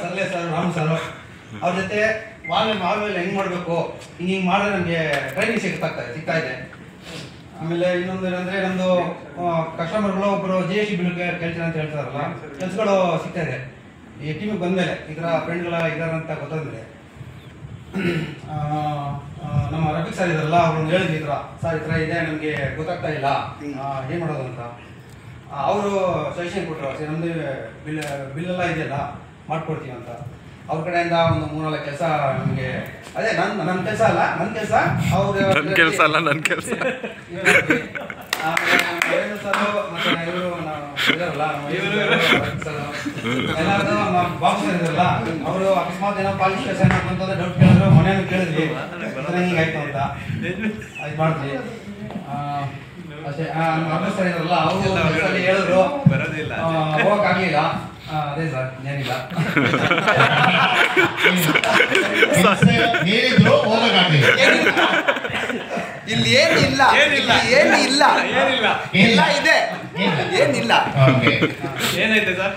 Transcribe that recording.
Salle sir, Ram sir ಅವ್ರ ಜೊತೆ volume ಹೆಂಗೆ ಮಾಡಬೇಕು ಹಿಂಗೆ ಮಾಡಿದ್ರೆ ನಮಗೆ ಟ್ರೈನಿಂಗ್ ಸಿಗ್ತಾ ಇದೆ. ಆಮೇಲೆ ಇನ್ನೊಂದು ಏನಂದರೆ ನಮ್ಮದು ಕಸ್ಟಮರ್ಗಳು ಒಬ್ಬರು GST ಬಿಲ್ ಕೇಳ್ತೀನಿ ಅಂತ ಹೇಳ್ತಾರಲ್ಲ, ಕೆಲಸಗಳು ಸಿಗ್ತಾ ಇದೆ. ಈ ಟೀಮಿಗೆ ಬಂದಮೇಲೆ ಈ ಥರ ಫ್ರೆಂಡ್ಗಳ ಇದ್ದಾರೆ ಅಂತ ಗೊತ್ತಾದ್ಮೇಲೆ ನಮ್ಮ ರಫೀಕ್ ಸರ್ ಇದಾರಲ್ಲ, ಅವ್ರನ್ನ ಹೇಳಿದ್ವಿ ಈ ಥರ ಇದೆ, ನಮಗೆ ಗೊತ್ತಾಗ್ತಾ ಇಲ್ಲ ಏನು ಮಾಡೋದು ಅಂತ. ಅವರು ಸಜೆಷನ್ ಕೊಟ್ಟರು, ಸರಿ ನಮ್ಮದು ಬಿಲ್ಲೆಲ್ಲ ಇದೆಯಲ್ಲ ಮಾಡ್ಕೊಡ್ತೀವಿ ಅಂತ. ಅವ್ರ ಕಡೆಯಿಂದ ಒಂದು 3-4 ಕೆಲಸ ನಮಗೆ, ಅದೇ ನನ್ನ ಕೆಲಸ ಅಲ್ಲ, ನನ್ನ ಕೆಲಸ ಅವ್ರ ಕೆಲಸ ಅಲ್ಲ, ನನ್ನ ಕೆಲಸ. ಸರ್ ಮತ್ತೆ ಇವರು ಇದಾರಲ್ಲ, ಎಲ್ಲಾರು ಬಾಬು ಸರ್ ಇದಾರಲ್ಲ, ಅವರು ಅಕಸ್ಮಾತ್ ಏನೋ ಪಾಲಿಶ್ ಕೆಲಸ ಏನೋ ಅಂತಂದ್ರೆ ಡೌಟ್ ಕೇಳಿದ್ರು, ಮನೇಲಿ ಕೇಳಿದ್ವಿ ಹಿಂಗೆ ಆಯ್ತು ಅಂತ ಅದು ಮಾಡ್ತೀವಿ ಅಷ್ಟೇ. ಅಭ್ಯಾಸ ಸರ್ ಇದಾರಲ್ಲ, ಅವರು ಹೇಳಿದ್ರು ಹೋಗಕ್ಕಾಗಲಿಲ್ಲ. ಅದೇ ಸರ್, ಏನಿಲ್ಲ ಇಲ್ಲಿ ಏನಿಲ್ಲ, ಏನಿಲ್ಲ, ಎಲ್ಲ ಇದೆ, ಏನಿಲ್ಲ. ಏನೈತೆ ಸರ್?